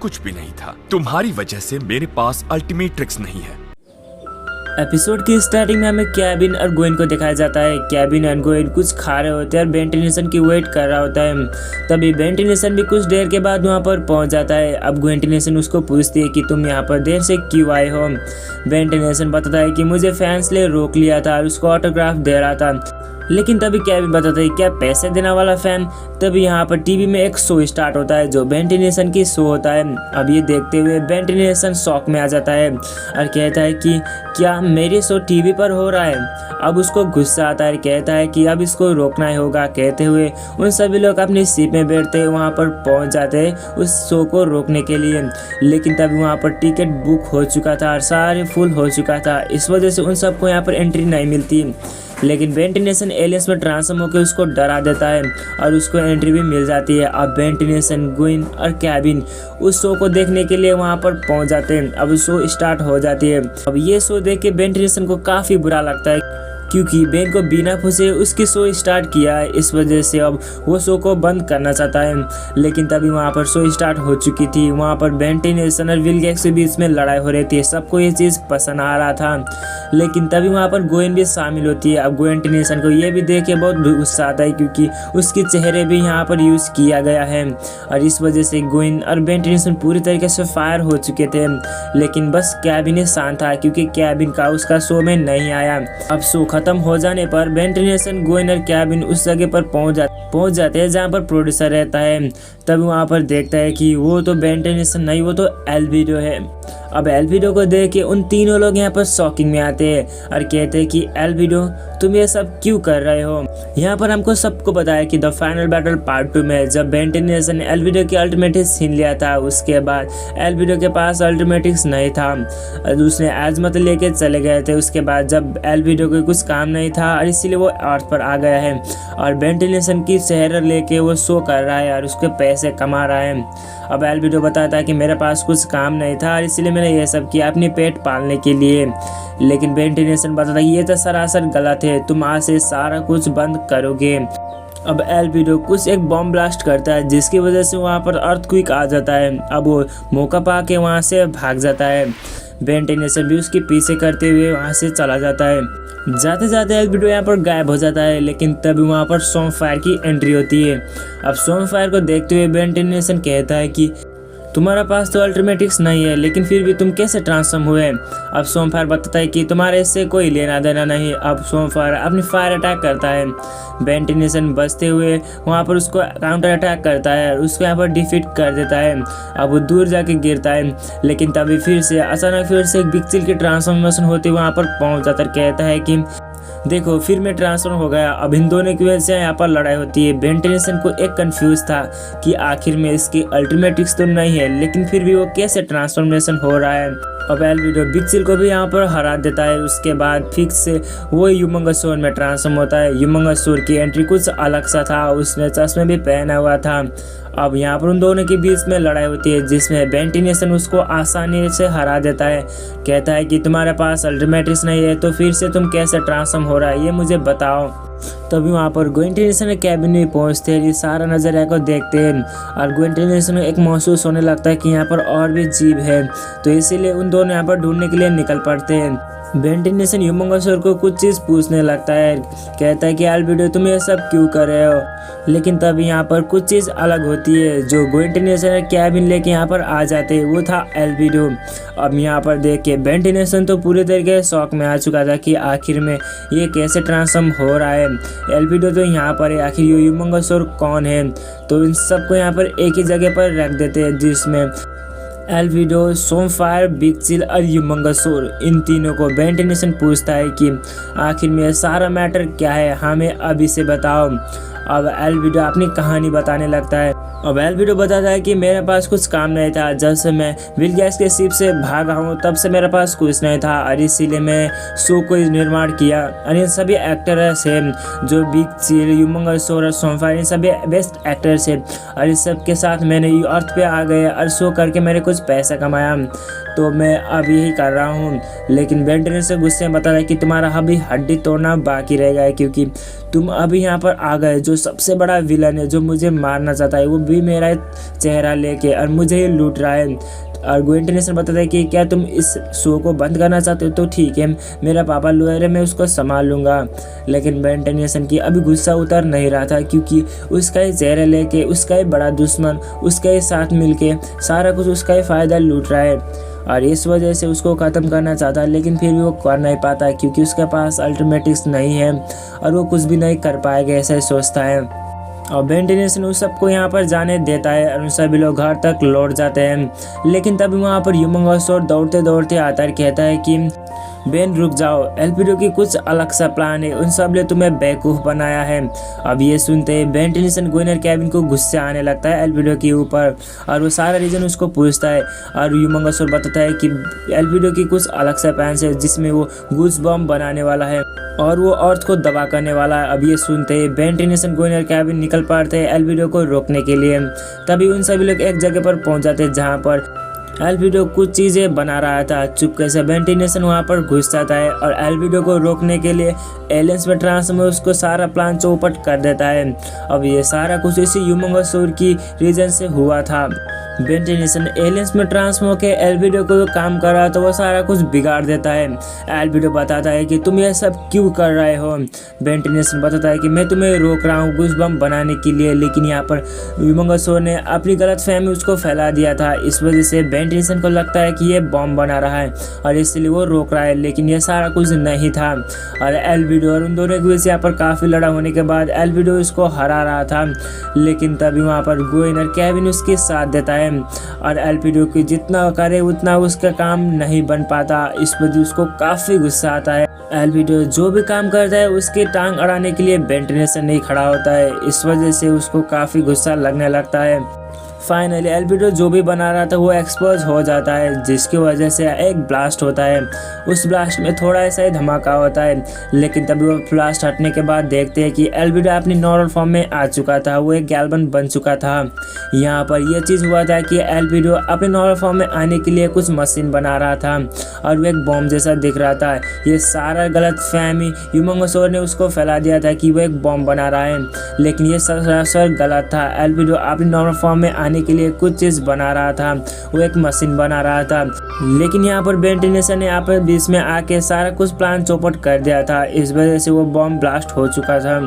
कुछ भी नहीं था। तुम्हारी वजह से मेरे पास अल्टीमेट ट्रिक्स नहीं है। एपिसोड की स्टार्टिंग में हमें केविन और गोइन को दिखाया जाता है। केविन और गोइन कुछ खा रहे होते हैं और बेन टेनिसन की वेट कर रहा होता है। तभी बेन टेनिसन भी कुछ देर के बाद वहाँ पर पहुँच जाता है। अब गोइन टेनिसन उसको पूछती है कि तुम यहाँ पर देर से क्यों आए हो। बेन टेनिसन बताता है कि मुझे फैंस ने रोक लिया था और उसको ऑटोग्राफ दे रहा था। लेकिन तभी केविन बताता है क्या पैसे देने वाला फैन। तभी यहाँ पर टीवी में एक शो स्टार्ट होता है जो बेन टेनिसन की शो होता है। अब ये देखते हुए बेन टेनिसन शॉक में आ जाता है और कहता है कि क्या मेरी शो टीवी पर हो रहा है। अब उसको गुस्सा आता है, कहता है कि अब इसको रोकना ही होगा। कहते हुए उन सभी लोग अपनी सीट में बैठते वहाँ पर पहुँच जाते उस शो को रोकने के लिए। लेकिन तभी वहाँ पर टिकट बुक हो चुका था और सारे फुल हो चुका था। इस वजह से उन सबको यहाँ पर एंट्री नहीं मिलती। लेकिन बेन टेनिसन एलियंस में ट्रांसफॉर्म होकर उसको डरा देता है और उसको एंट्री भी मिल जाती है। अब बेन टेनिसन, गोइन और केविन उस शो को देखने के लिए वहाँ पर पहुँच जाते हैं। अब शो स्टार्ट हो जाती है। अब ये शो देख के बेन टेनिसन को काफ़ी बुरा लगता है क्योंकि बेन को बिना पूछे उसकी शो स्टार्ट किया है। इस वजह से अब वो शो को बंद करना चाहता है। लेकिन तभी वहाँ पर शो स्टार्ट हो चुकी थी। वहाँ पर बेन टेनिसन और विल गैक्स के बीच में लड़ाई हो रही थी। सबको ये चीज़ पसंद आ रहा था। लेकिन तभी वहाँ पर गोइन भी शामिल होती है। अब गोइन टेनिसन को ये भी देख के बहुत गुस्सा आता है क्योंकि उसके चेहरे भी यहाँ पर यूज़ किया गया है और इस वजह से गोइन और बेन टेनिसन पूरी तरीके से फायर हो चुके थे। लेकिन बस केविन ही शांत था क्योंकि केविन का उसका शो में नहीं आया। अब शो खत्म हो जाने पर बेन टेनिसन, गोइन और केविन उस जगह पर पहुंच जाते हैं जहां पर प्रोड्यूसर रहता है। तब वहां पर देखता है कि वो तो बेन टेनिसन नहीं, वो तो एल्विडो है। अब एल्विडो को देख के उन तीनों लोग यहाँ पर शॉकिंग में आते हैं और कहते हैं कि एल्विडो तुम ये सब क्यों कर रहे हो। यहाँ पर हमको सबको बताया कि द फाइनल बैटल पार्ट 2 में जब बेन टेनिसन ने एल्विडो की अल्टीमेटिक्स छीन लिया था, उसके बाद एल्विडो के पास अल्टीमेटिक्स नहीं था। उसने आजमत लेके चले गए थे। उसके बाद जब एल्विडो को कुछ काम नहीं था और इसीलिए वो अर्थ पर आ गया है और बेन टेनिसन की शहर लेके वो शो कर रहा है और उसके पैसे कमा रहा है। अब एल्विडो बताता है कि मेरे पास कुछ काम नहीं था और इसलिए मैंने ये सब किया अपने पेट पालने के लिए। लेकिन बेन टेनिसन बताता है ये तो सरासर गलत है, तुम आज से सारा कुछ बंद करोगे। अब एल्विडो कुछ एक बॉम्ब ब्लास्ट करता है जिसकी वजह से वहाँ पर अर्थक्वेक आ जाता है। अब वो मौका पा के वहाँ से भाग जाता है। बेन टेनिसन भी उसके पीछे करते हुए वहाँ से चला जाता है। जाते जाते एल्विडो यहाँ पर गायब हो जाता है। लेकिन तभी वहाँ पर स्वॉर्मफायर की एंट्री होती है। अब स्वॉर्मफायर को देखते हुए बेन टेनिसन कहता है कि तुम्हारा पास तो अल्टीमेटिक्स नहीं है, लेकिन फिर भी तुम कैसे ट्रांसफॉर्म हुए। अब स्वॉर्मफायर बताता है कि तुम्हारे इससे कोई लेना देना नहीं। अब स्वॉर्मफायर अपनी फायर अटैक करता है। बेन टेनिसन बचते हुए वहाँ पर उसको काउंटर अटैक करता है और उसको यहाँ पर डिफीट कर देता है। अब वो दूर जाके गिरता है। लेकिन तभी फिर से अचानक एक बिग चिल की ट्रांसफॉर्मेशन होती वहाँ पर पहुँच जाता है। कहता है कि देखो फिर मैं ट्रांसफॉर्म हो गया। अब इन दोनों की वजह से यहाँ पर लड़ाई होती है। बेन टेनिसन को एक कंफ्यूज था कि आखिर में इसकी अल्टीमेटिक्स तो नहीं है, लेकिन फिर भी वो कैसे ट्रांसफॉर्मेशन हो रहा है। अब एल्विडो बिग चिल को भी यहाँ पर हरा देता है। उसके बाद फिक्स से वो ह्यूमंगसौर में ट्रांसफॉर्म होता है। ह्यूमंगसौर की एंट्री कुछ अलग सा था, उसने चश्मे भी पहना हुआ था। अब यहाँ पर उन दोनों के बीच में लड़ाई होती है जिसमें बेन टेनिसन उसको आसानी से हरा देता है। कहता है कि तुम्हारे पास अल्टीमेटिक्स नहीं है तो फिर से तुम कैसे ट्रांसफॉर्म हो रहा है ये मुझे बताओ। तभी वहाँ पर गोइन टेनिसन और केविन में पहुँचते हैं। ये सारा नज़रिया को देखते हैं और गोइन टेनिसन को एक महसूस होने लगता है कि यहाँ पर और भी जीव है, तो इसीलिए उन दोनों यहाँ पर ढूंढने के लिए निकल पड़ते हैं। बेन टेनिसन ह्यूमंगसौर को कुछ चीज़ पूछने लगता है। कहता है कि एल्विडो तुम ये सब क्यों कर रहे हो। लेकिन तभी यहाँ पर कुछ चीज़ अलग होती है जो गोइन टेनिसन और केविन लेके यहाँ पर आ जाते हैं। वो था एल्विडो। अब यहाँ पर देख के बेन टेनिसन तो पूरे तरीके से शौक में आ चुका था कि आखिर में ये कैसे ट्रांसफॉर्म हो रहा है। एल्विडो तो यहाँ पर है, आखिर ये ह्यूमंगसौर कौन है। तो इन सबको यहाँ पर एक ही जगह पर रख देते हैं जिसमें एल्विडो, स्वॉर्मफायर, बिग चिल और ह्यूमंगसौर, इन तीनों को बेन टेनिसन पूछता है कि आखिर में सारा मैटर क्या है, हमें अभी से बताओ। अब एल्विडो अपनी कहानी बताने लगता है। अब एल्विडो बताता है कि मेरे पास कुछ काम नहीं था। जब से मैं विल गैक्स के शिप से भागा हूँ तब से मेरे पास कुछ नहीं था और इसीलिए मैं शो को निर्माण किया। और इन सभी एक्टर्स हैं जो बिग चिल, ह्यूमंगसौर और स्वॉर्मफायर, इन सभी बेस्ट एक्टर्स हैं और इस सब के साथ मैंने अर्थ पे आ गए और शो करके मैंने कुछ पैसा कमाया, तो मैं अब यही कर रहा हूँ। लेकिन बेन टेनिसन गुस्से में बताता है कि तुम्हारा अभी हड्डी तोड़ना बाकी रह गया है क्योंकि तुम अभी यहाँ पर आ गए जो जो सबसे बड़ा विलन है जो मुझे मारना चाहता है वो भी मेरा चेहरा लेके और मुझे ही लूट रहा है। और ग्वेन टेनिसन बताता है कि क्या तुम इस शो को बंद करना चाहते हो तो ठीक है, मेरा पापा लॉयर है, मैं उसको संभाल लूँगा। लेकिन ग्वेन टेनिसन की अभी गुस्सा उतर नहीं रहा था क्योंकि उसका ही चेहरा लेके उसका ही बड़ा दुश्मन उसके ही साथ मिलके सारा कुछ उसका ही फ़ायदा लूट रहा है और इस वजह से उसको ख़त्म करना चाहता है, लेकिन फिर भी वो कर नहीं पाता क्योंकि उसके पास अल्टरनेटिव्स नहीं है और वो कुछ भी नहीं कर पाएगा ऐसा ही सोचता है। और ग्वेन टेनिसन उस सबको यहाँ पर जाने देता है और उन सभी लोग घर तक लौट जाते हैं। लेकिन तभी वहाँ पर ह्यूमंगोसौर दौड़ते दौड़ते आता है, कहता है कि बेन रुक जाओ, एल्पिडो की कुछ अलग सा प्लान है, उन सब ने तुम्हें बेवकूफ़ बनाया है। अब ये सुनते ही ग्वेन टेनिसन ग्वेन और केविन को गुस्सा आने लगता है एल्पिडो के ऊपर और वो सारा रीज़न उसको पूछता है और ह्यूमंगोसौर बताता है कि एल्पिडो की कुछ अलग सा प्लान है जिसमें वो गूस बम बनाने वाला है और वो अर्थ को दबा करने वाला है। अब ये सुनते ही ग्वेन टेनिसन ग्वेन और केविन निकल पड़ते हैं एल्पिडो को रोकने के लिए। तभी उन सभी लोग एक जगह पर पहुंच जाते हैं जहाँ पर एल्पिडो कुछ चीज़ें बना रहा था। चुपके से ग्वेन टेनिसन वहाँ पर घुस जाता है और एल्पिडो को रोकने के लिए एलियंस में ट्रांसफॉर्म उसको सारा प्लान चौपट कर देता है। अब ये सारा कुछ इसी ह्यूमंगोसौर की रीजन से हुआ था। ग्वेन टेनिसन एलियंस में ट्रांसफॉर्म होकर एल्पिडो को काम कर रहा तो वो सारा कुछ बिगाड़ देता है। एल्पिडो बताता है कि तुम ये सब क्यों कर रहे हो। ग्वेन टेनिसन बताता है कि मैं तुम्हें रोक रहा हूँ गूस बम बनाने के लिए, लेकिन यहाँ पर ह्यूमंगोसौर ने अपनी गलतफहमी उसको फैला दिया था। इस वजह से ग्वेन टेनिसन को लगता है कि ये बम बना रहा है और इसलिए वो रोक रहा है, लेकिन ये सारा कुछ नहीं था। और एल्पिडो और उन दोनों के बीच यहाँ पर काफ़ी लड़ा होने के बाद एल्पिडो उसको हरा रहा था, लेकिन तभी वहाँ पर ग्वेन और केविन उसके साथ देता है और एल्पिडो की जितना करे उतना उसका काम नहीं बन पाता। इस वजह उसको काफ़ी गुस्सा आता है। एल्पिडो जो भी काम करता है उसकी टांग अड़ाने के लिए ग्वेन टेनिसन नहीं खड़ा होता है, इस वजह से उसको काफ़ी गुस्सा लगने लगता है। फाइनली एल्पिडो जो भी बना रहा था वो एक्सपोज हो जाता है, जिसकी वजह से एक ब्लास्ट होता है। उस ब्लास्ट में थोड़ा ऐसा ही धमाका होता है, लेकिन तभी वो ब्लास्ट हटने के बाद देखते हैं कि एल्पिडो अपनी नॉर्मल फॉर्म में आ चुका था, वो एक गैल्वन बन चुका था। यहाँ पर यह चीज़ हुआ था कि एल्पिडो अपने नॉर्मल फॉर्म में आने के लिए कुछ मशीन बना रहा था और वो एक बॉम्ब जैसा दिख रहा था। ये सारा गलत फहमी ह्यूमंगोसौर ने उसको फैला दिया था कि वो एक बॉम्ब बना रहा है, लेकिन ये सरासर गलत था। एल्पिडो अपनी नॉर्मल फॉर्म में आने के लिए कुछ चीज़ बना रहा था, वो एक मशीन बना रहा था। लेकिन यहाँ पर ग्वेन टेनिसन ने यहाँ पर बीच में आके सारा कुछ प्लान चौपट कर दिया था, इस वजह से वो बॉम्ब ब्लास्ट हो चुका था।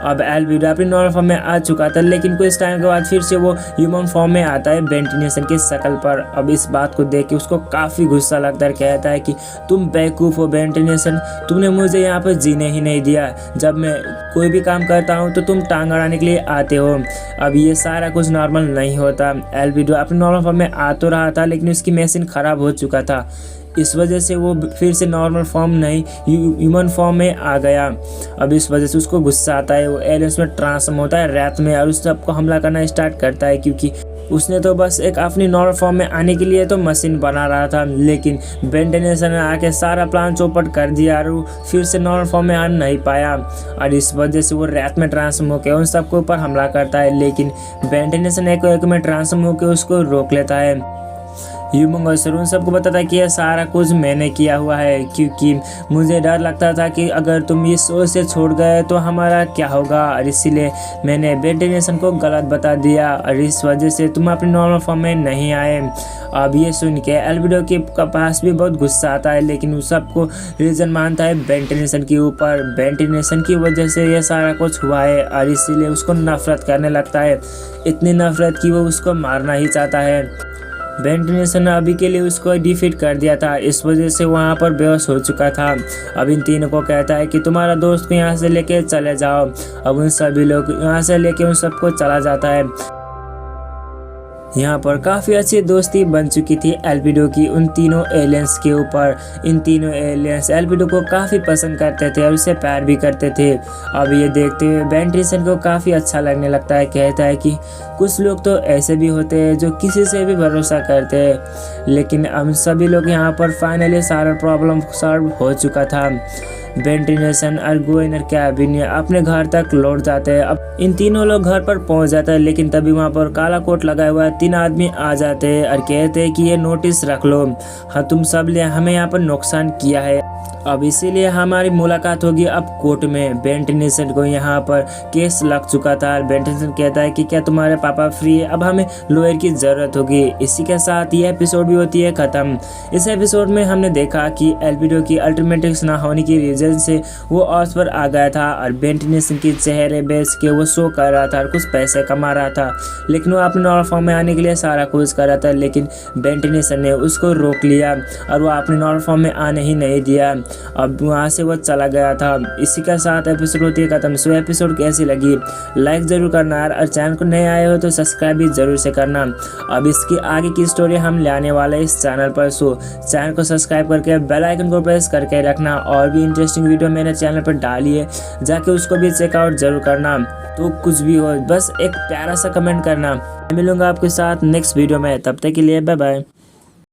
अब एल्पिडो अपनी नॉर्मल फॉर्म में आ चुका था, लेकिन कुछ टाइम के बाद फिर से वो ह्यूमन फॉर्म में आता है ग्वेन टेनिसन की शक्ल पर। अब इस बात को देख के उसको काफ़ी गुस्सा लगता है, कहता है कि तुम बेवकूफ़ हो ग्वेन टेनिसन, तुमने मुझे यहाँ पर जीने ही नहीं दिया। जब मैं कोई भी काम करता हूँ तो तुम टांग अड़ाने के लिए आते हो। अब ये सारा कुछ नॉर्मल नहीं होता। एल्पिडो अपनी नॉर्मल फॉर्म में आ तो रहा था, लेकिन उसकी मशीन ख़राब हो चुका था, इस वजह से वो फिर से नॉर्मल फॉर्म नहीं ह्यूमन फॉर्म में आ गया। अब इस वजह से उसको गुस्सा आता है, वो एलियंस में ट्रांसफॉर्म होता है रात में और उस सबको हमला करना स्टार्ट करता है, क्योंकि उसने तो बस एक अपनी नॉर्मल फॉर्म में आने के लिए तो मशीन बना रहा था, लेकिन ग्वेन टेनिसन ने आके सारा प्लान चौपट कर दिया और वो फिर से नॉर्मल फॉर्म में आ नहीं पाया और इस वजह से वो रात में ट्रांसफॉर्म होकर उन सबके ऊपर हमला करता है। लेकिन ग्वेन टेनिसन एक में ट्रांसफॉर्म होकर उसको रोक लेता है। ह्यूमंगोसौर उन सबको बताता है कि यह सारा कुछ मैंने किया हुआ है, क्योंकि मुझे डर लगता था कि अगर तुम इस शो से छोड़ गए तो हमारा क्या होगा, और इसीलिए मैंने ग्वेन टेनिसन को गलत बता दिया और इस वजह से तुम अपनी नॉर्मल फॉर्म में नहीं आए। अब ये सुन के एल्पिडो के पास भी बहुत गुस्सा आता है, लेकिन उस सबको रीज़न मानता है ग्वेन टेनिसन के ऊपर। ग्वेन टेनिसन की वजह से ये सारा कुछ हुआ है और इसीलिए उसको नफरत करने लगता है, इतनी नफरत कि वो उसको मारना ही चाहता है। ग्वेन टेनिसन ने अभी के लिए उसको डिफीट कर दिया था, इस वजह से वहाँ पर बेहोश हो चुका था। अब इन तीनों को कहता है कि तुम्हारा दोस्त को यहाँ से लेके चले जाओ। अब उन सभी लोग यहाँ से लेके उन सबको चला जाता है। यहाँ पर काफ़ी अच्छी दोस्ती बन चुकी थी एल्पिडो की उन तीनों एलियंस के ऊपर। इन तीनों एलियंस एल्पिडो को काफ़ी पसंद करते थे और उसे प्यार भी करते थे। अब ये देखते हुए ग्वेन टेनिसन को काफ़ी अच्छा लगने लगता है, कहता है कि कुछ लोग तो ऐसे भी होते हैं जो किसी से भी भरोसा करते हैं, लेकिन हम सभी लोग यहाँ पर फाइनली सारा प्रॉब्लम सॉल्व हो चुका था। बेन टेनिसन और ग्वेन और केविन अपने घर तक लौट जाते हैं। अब इन तीनों लोग घर पर पहुंच जाते हैं, लेकिन तभी वहां पर काला कोट लगाए हुआ 3 आदमी आ जाते हैं और कहते हैं कि ये नोटिस रख लो, हाँ तुम सब ने हमें यहाँ पर नुकसान किया है, अब इसीलिए हमारी मुलाकात होगी अब कोर्ट में। बेन टेनिसन को यहाँ पर केस लग चुका था। बेन टेनिसन कहता है कि क्या तुम्हारे पापा फ्री है, अब हमें लॉयर की ज़रूरत होगी। इसी के साथ ये एपिसोड भी होती है ख़त्म। इस एपिसोड में हमने देखा कि एल्बिडो की अल्टरमेटिक्स ना होने की रीज़न से वो अर्थ पर आ गया था और बेन टेनिसन की चेहरे बेच के वो शो कर रहा था और कुछ पैसे कमा रहा था, लेकिन वो अपने नॉर्मल फॉर्म में आने के लिए सारा कुछ कर रहा था, लेकिन बेन टेनिसन ने उसको रोक लिया और वो अपने नॉर्मल फॉर्म में आने ही नहीं दिया। अब वहाँ से वो चला गया था। इसी के साथ एपिसोड होती है खत्म। सो एपिसोड कैसी लगी लाइक ज़रूर करना यार, और चैनल को नए आए हो तो सब्सक्राइब भी ज़रूर से करना। अब इसकी आगे की स्टोरी हम ले आने वाले इस चैनल पर। सो चैनल को सब्सक्राइब करके बेल आइकन को प्रेस करके रखना, और भी इंटरेस्टिंग वीडियो मेरे चैनल पर डाली है, जाके उसको भी चेकआउट ज़रूर करना। तो कुछ भी हो बस एक प्यारा सा कमेंट करना। मिलूंगा आपके साथ नेक्स्ट वीडियो में, तब तक के लिए बाय बाय।